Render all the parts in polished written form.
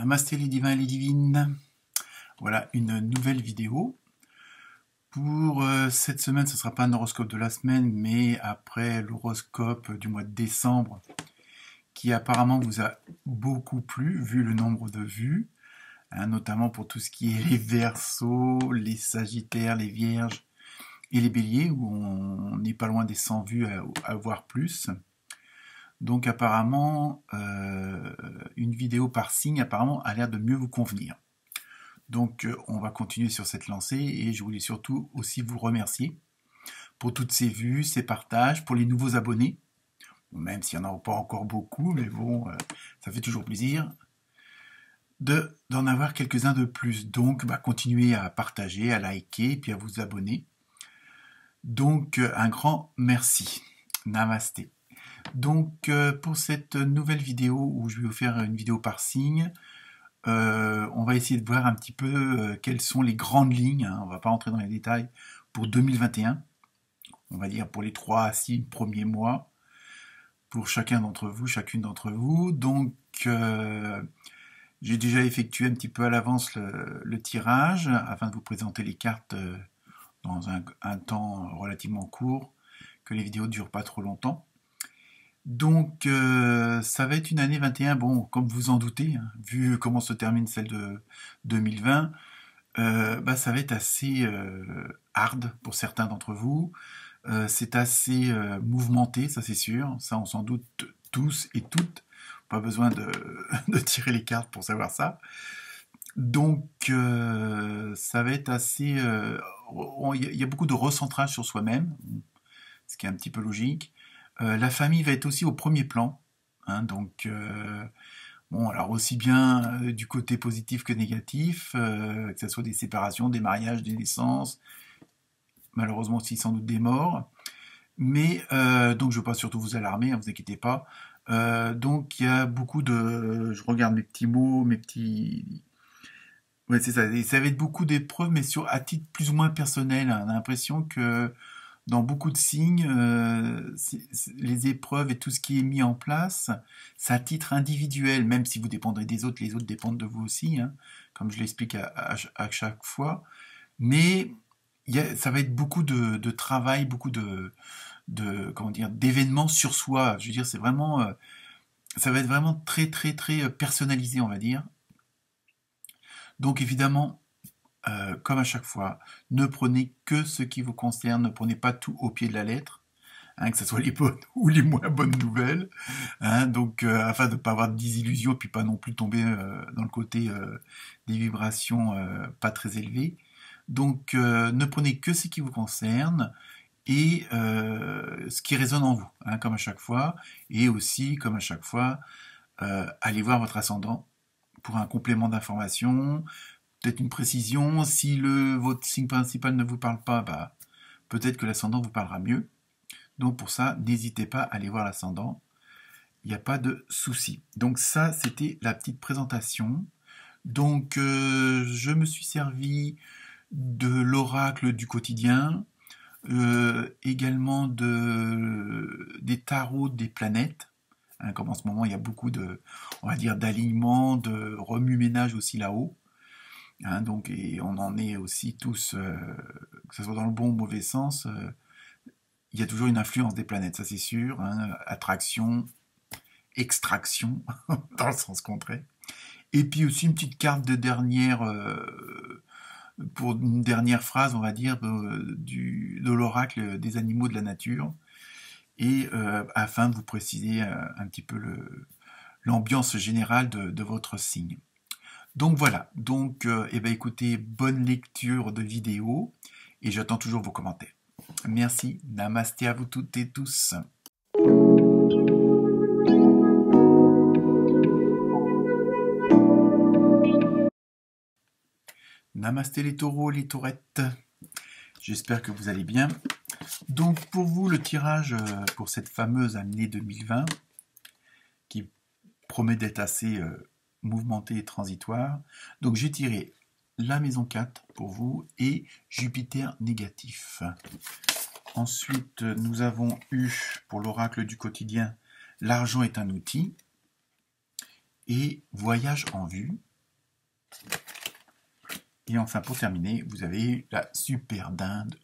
Namasté les divins et les divines. Voilà une nouvelle vidéo. Pour cette semaine, ce ne sera pas un horoscope de la semaine, mais après l'horoscope du mois de décembre, qui apparemment vous a beaucoup plu, vu le nombre de vues, hein, notamment pour tout ce qui est les Verseaux, les Sagittaires, les Vierges et les Béliers, où on n'est pas loin des 100 vues à voir plus. Donc apparemment, une vidéo par signe apparemment a l'air de mieux vous convenir. Donc on va continuer sur cette lancée et je voulais surtout aussi vous remercier pour toutes ces vues, ces partages, pour les nouveaux abonnés, même s'il n'y en a pas encore beaucoup, mais bon, ça fait toujours plaisir d'en avoir quelques-uns de plus. Donc continuez à partager, à liker et puis à vous abonner. Donc un grand merci. Namasté. Donc pour cette nouvelle vidéo où je vais vous faire une vidéo par signe, on va essayer de voir un petit peu quelles sont les grandes lignes, hein, on ne va pas rentrer dans les détails, pour 2021, on va dire pour les 3 à 6 premiers mois, pour chacun d'entre vous, chacune d'entre vous. Donc j'ai déjà effectué un petit peu à l'avance le tirage, afin de vous présenter les cartes dans un temps relativement court, que les vidéos ne durent pas trop longtemps. Donc ça va être une année 21, bon, comme vous en doutez, hein, vu comment se termine celle de 2020, ça va être assez hard pour certains d'entre vous. C'est assez mouvementé, ça c'est sûr, ça on s'en doute tous et toutes, pas besoin de tirer les cartes pour savoir ça. Donc ça va être assez... Il y a beaucoup de recentrage sur soi-même, ce qui est un petit peu logique. La famille va être aussi au premier plan, hein, donc bon, alors aussi bien du côté positif que négatif, que ce soit des séparations, des mariages, des naissances, malheureusement aussi sans doute des morts, mais donc je ne veux pas surtout vous alarmer, hein, vous inquiétez pas. Donc il y a beaucoup de... Je regarde mes petits mots, mes petits... Ouais, c'est ça, et ça va être beaucoup d'épreuves, mais à titre plus ou moins personnel, hein. On a l'impression que dans beaucoup de signes, les épreuves et tout ce qui est mis en place, c'est à titre individuel, même si vous dépendrez des autres, les autres dépendent de vous aussi, hein, comme je l'explique à chaque fois. Mais ça va être beaucoup de travail, beaucoup comment dire, d'événements sur soi. Je veux dire, c'est vraiment, ça va être vraiment très très très personnalisé, on va dire. Donc évidemment, comme à chaque fois, ne prenez que ce qui vous concerne, ne prenez pas tout au pied de la lettre, hein, que ce soit les bonnes ou les moins bonnes nouvelles, hein, donc afin de ne pas avoir de désillusions, puis pas non plus tomber dans le côté des vibrations pas très élevées. Donc ne prenez que ce qui vous concerne et ce qui résonne en vous, hein, comme à chaque fois, et aussi, comme à chaque fois, allez voir votre ascendant pour un complément d'information, peut-être une précision. Si votre signe principal ne vous parle pas, peut-être que l'ascendant vous parlera mieux. Donc pour ça, n'hésitez pas à aller voir l'ascendant. Il n'y a pas de souci. Donc ça, c'était la petite présentation. Donc je me suis servi de l'oracle du quotidien, également des tarots des planètes. Hein, comme en ce moment, il y a beaucoup on va dire, d'alignement, de remue-ménage aussi là-haut. Hein, donc, et on en est aussi tous, que ce soit dans le bon ou le mauvais sens, il y a toujours une influence des planètes, ça c'est sûr, hein, attraction, extraction, dans le sens contraire. Et puis aussi une petite carte de dernière, pour une dernière phrase, on va dire, de l'oracle des animaux de la nature, et afin de vous préciser un petit peu l'ambiance générale de votre signe. Donc voilà, donc écoutez, bonne lecture de vidéo et j'attends toujours vos commentaires. Merci, namasté à vous toutes et tous. Namasté les taureaux, les taurettes. J'espère que vous allez bien. Donc pour vous, le tirage pour cette fameuse année 2020, qui promet d'être assez mouvementé et transitoire. Donc j'ai tiré la maison 4 pour vous et Jupiter négatif. Ensuite, nous avons eu pour l'oracle du quotidien, l'argent est un outil et voyage en vue. Et enfin, pour terminer, vous avez la super dinde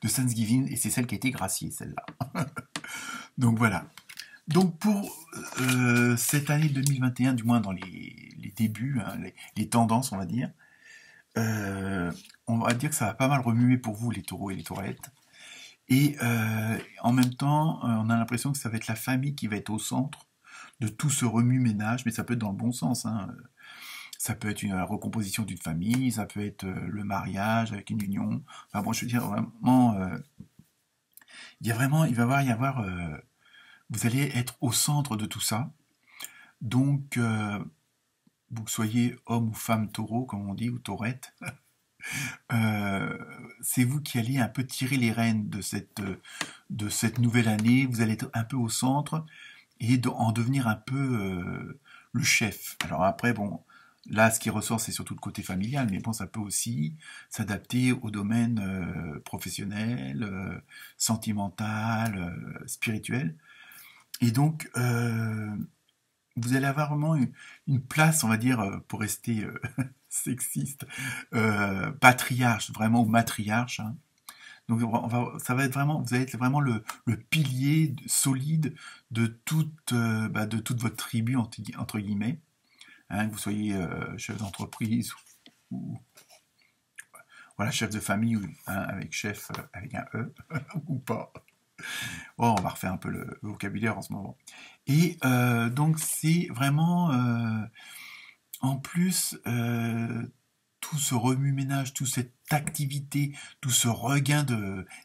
de Thanksgiving, et c'est celle qui a été graciée, celle-là. Donc voilà. Donc pour cette année 2021, du moins dans les débuts, hein, les tendances, on va dire, on va dire que ça va pas mal remuer pour vous, les taureaux et les taurettes. Et en même temps, on a l'impression que ça va être la famille qui va être au centre de tout ce remue-ménage, mais ça peut être dans le bon sens, hein. Ça peut être la recomposition d'une famille, ça peut être le mariage avec une union. Enfin bon, je veux dire, vraiment, il va y avoir, vous allez être au centre de tout ça. Donc, vous soyez homme ou femme taureau, comme on dit, ou taurette, c'est vous qui allez un peu tirer les rênes de cette nouvelle année. Vous allez être un peu au centre et en devenir un peu le chef. Alors après, bon, là, ce qui ressort, c'est surtout le côté familial, mais bon, ça peut aussi s'adapter au domaine professionnel, sentimental, spirituel. Et donc, vous allez avoir vraiment une place, on va dire, pour rester sexiste, patriarche, vraiment, ou matriarche, hein. Donc, ça va être vraiment, vous allez être vraiment le pilier solide de toute votre tribu, entre guillemets, hein, que vous soyez chef d'entreprise ou voilà, chef de famille, hein, avec chef avec un E, ou pas. Oh, on va refaire un peu le vocabulaire en ce moment. Et donc c'est vraiment, en plus, tout ce remue-ménage, toute cette activité, tout ce regain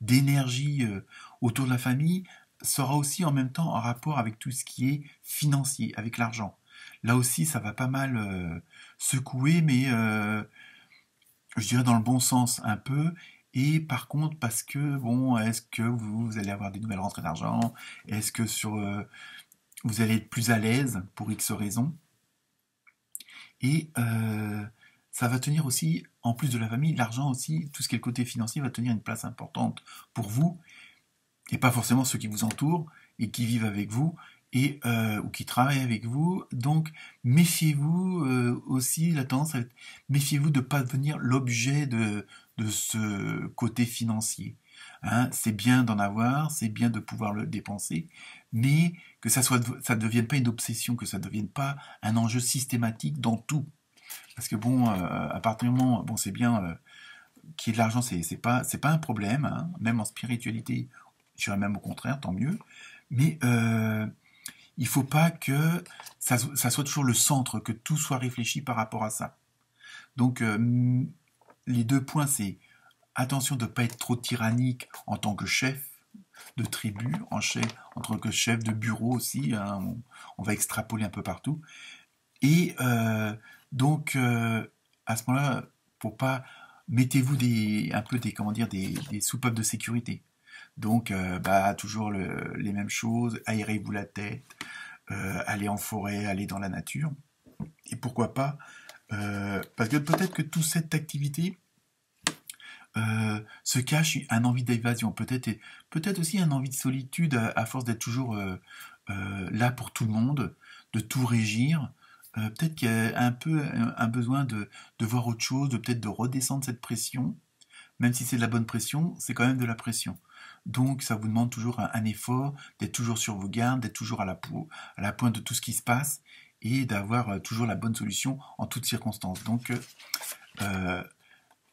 d'énergie autour de la famille sera aussi en même temps en rapport avec tout ce qui est financier, avec l'argent. Là aussi, ça va pas mal secouer, mais je dirais dans le bon sens un peu. Et par contre, parce que, bon, est-ce que vous allez avoir des nouvelles rentrées d'argent? Est-ce que vous allez être plus à l'aise pour X raisons? Et ça va tenir aussi, en plus de la famille, l'argent aussi, tout ce qui est le côté financier va tenir une place importante pour vous, et pas forcément ceux qui vous entourent et qui vivent avec vous, et ou qui travaillent avec vous. Donc méfiez-vous aussi, la tendance à être, méfiez-vous de ne pas devenir l'objet de ce côté financier. Hein, c'est bien d'en avoir, c'est bien de pouvoir le dépenser, mais que ça ne devienne pas une obsession, que ça ne devienne pas un enjeu systématique dans tout. Parce que bon, à partir du moment, bon, c'est bien qu'il y ait de l'argent, c'est pas un problème, hein, même en spiritualité, je dirais même au contraire, tant mieux. Mais il faut pas que ça soit toujours le centre, que tout soit réfléchi par rapport à ça. Donc les deux points, c'est attention de ne pas être trop tyrannique en tant que chef de tribu, en tant que chef de bureau aussi, hein, on va extrapoler un peu partout. Et donc à ce moment-là, pour pas mettez-vous un peu des soupapes de sécurité. Donc toujours les mêmes choses, aérez-vous la tête, allez en forêt, allez dans la nature. Et pourquoi pas, parce que peut-être que toute cette activité se cache un envie d'évasion, peut-être aussi un envie de solitude à force d'être toujours là pour tout le monde, de tout régir. Peut-être qu'il y a un peu un besoin de voir autre chose, peut-être de redescendre cette pression. Même si c'est de la bonne pression, c'est quand même de la pression. Donc ça vous demande toujours un effort, d'être toujours sur vos gardes, d'être toujours à la pointe de tout ce qui se passe et d'avoir toujours la bonne solution en toutes circonstances. Donc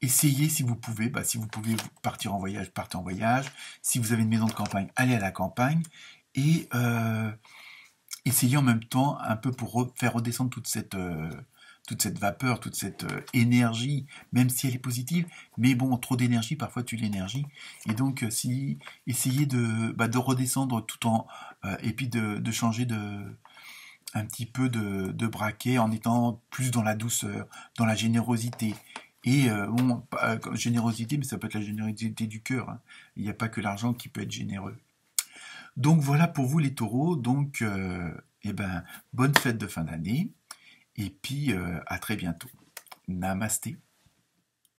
essayez si vous pouvez, si vous pouvez partir en voyage, partez en voyage. Si vous avez une maison de campagne, allez à la campagne. Et essayez en même temps un peu pour faire redescendre toute cette vapeur, toute cette énergie, même si elle est positive, mais bon, trop d'énergie, parfois tue l'énergie. Et donc, essayez de redescendre tout et puis de changer un petit peu de braquet en étant plus dans la douceur, dans la générosité. Et générosité, mais ça peut être la générosité du cœur, hein. Il n'y a pas que l'argent qui peut être généreux. Donc voilà pour vous les taureaux. Donc, bonne fête de fin d'année. Et puis, à très bientôt. Namasté.